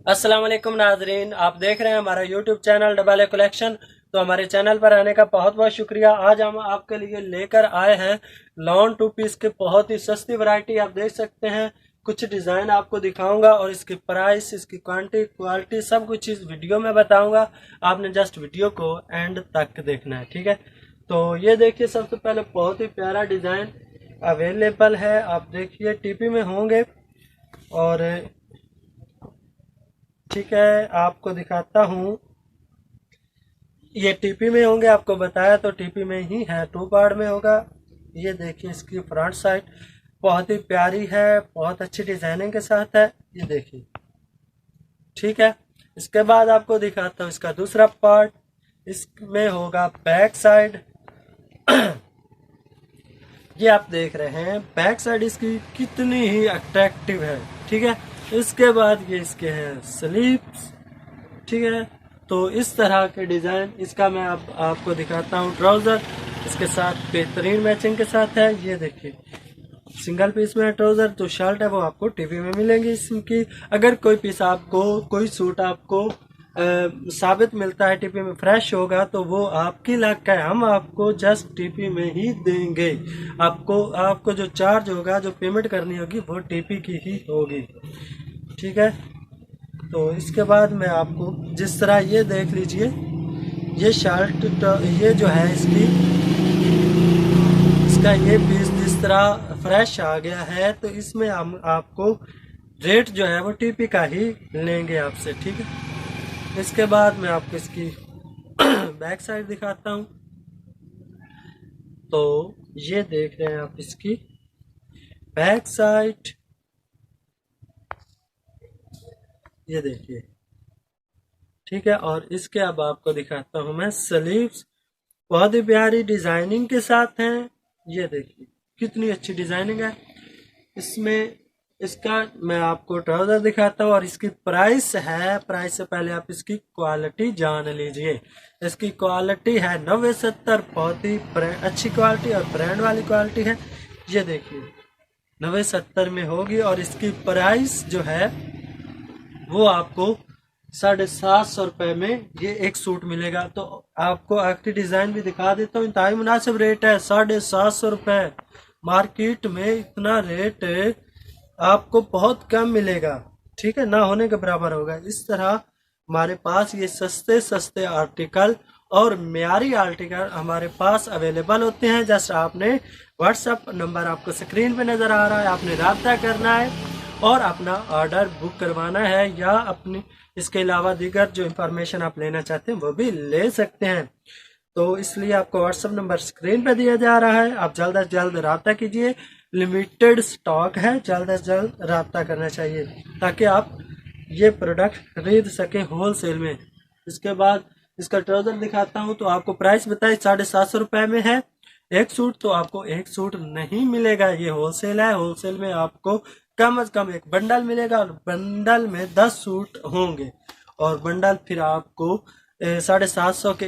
अस्सलाम वालेकुम नाजरीन, आप देख रहे हैं हमारा YouTube channel double a collection. तो हमारे चैनल पर आने का बहुत बहुत शुक्रिया। आज हम आपके लिए लेकर आए हैं लॉन टू पीस के बहुत ही सस्ती वैरायटी। आप देख सकते हैं, कुछ डिज़ाइन आपको दिखाऊंगा और इसकी प्राइस, इसकी क्वालिटी सब कुछ इस वीडियो में बताऊंगा। आपने जस्ट वीडियो को एंड तक देखना है, ठीक है। तो ये देखिए, सबसे पहले बहुत ही प्यारा डिज़ाइन अवेलेबल है। आप देखिए टीपी में होंगे और ठीक है, आपको दिखाता हूँ। ये टीपी में होंगे, आपको बताया तो टीपी में ही है, टू पार्ट में होगा। ये देखिए, इसकी फ्रंट साइड बहुत ही प्यारी है, बहुत अच्छी डिजाइनिंग के साथ है। ये देखिए, ठीक है। इसके बाद आपको दिखाता हूँ इसका दूसरा पार्ट। इसमें होगा बैक साइड। ये आप देख रहे हैं बैक साइड इसकी कितनी ही अट्रैक्टिव है, ठीक है। इसके बाद ये इसके हैं स्लीव्स, ठीक है। तो इस तरह के डिजाइन इसका मैं अब आपको दिखाता हूँ। ट्राउजर इसके साथ बेहतरीन मैचिंग के साथ है। ये देखिए, सिंगल पीस में है ट्राउजर, जो शर्ट है वो आपको टीपी में मिलेंगी इसकी। अगर कोई पीस आपको, कोई सूट आपको साबित मिलता है टीपी में फ्रेश होगा, तो वो आपकी लक है, हम आपको जस्ट टीपी में ही देंगे। आपको जो चार्ज होगा, जो पेमेंट करनी होगी, वो टीपी की ही होगी, ठीक है। तो इसके बाद मैं आपको जिस तरह, ये देख लीजिए, ये शर्ट, ये जो है इसका ये पीस जिस तरह फ्रेश आ गया है, तो इसमें हम आपको रेट जो है वो टीपी का ही लेंगे आपसे, ठीक है। इसके बाद मैं आपको इसकी बैक साइड दिखाता हूँ। तो ये देख रहे हैं आप इसकी बैक साइड, ये देखिए, ठीक है। और इसके अब आपको दिखाता हूँ मैं स्लीव्स, बहुत ही प्यारी डिजाइनिंग के साथ हैं। ये देखिए कितनी अच्छी डिजाइनिंग है इसमें। इसका मैं आपको ट्राउजर दिखाता हूँ और इसकी प्राइस है। प्राइस से पहले आप इसकी क्वालिटी जान लीजिए। इसकी क्वालिटी है 90-70, बहुत ही अच्छी क्वालिटी और ब्रांड वाली क्वालिटी है। ये देखिए 90-70 में होगी और इसकी प्राइस जो है वो आपको 750 रुपये में ये एक सूट मिलेगा। तो आपको आखिरी डिजाइन भी दिखा देता हूँ, इंतहाई मुनासिब रेट है, 750 रुपये। मार्केट में इतना रेट आपको बहुत कम मिलेगा, ठीक है, ना होने के बराबर होगा। इस तरह हमारे पास ये सस्ते सस्ते आर्टिकल और म्यारी आर्टिकल हमारे पास अवेलेबल होते हैं। जैसे आपने व्हाट्सएप नंबर आपको स्क्रीन पे नज़र आ रहा है, आपने रब्ता करना है और अपना ऑर्डर बुक करवाना है, या अपनी इसके अलावा दीगर जो इंफॉर्मेशन आप लेना चाहते हैं वो भी ले सकते हैं। तो इसलिए आपको व्हाट्सएप नंबर स्क्रीन पर दिया जा रहा है, आप जल्द से जल्द रब्ता कीजिए। लिमिटेड स्टॉक है, जल्द से जल्द रब्ता करना चाहिए ताकि आप ये प्रोडक्ट खरीद सकें होल सेल में। इसके बाद इसका ट्राउजर दिखाता हूँ। तो आपको प्राइस बताए 750 रुपये में है एक सूट। तो आपको एक सूट नहीं मिलेगा, ये होलसेल है। होलसेल में आपको कम से कम एक बंडल मिलेगा और बंडल में 10 सूट होंगे और बंडल फिर आपको 750 के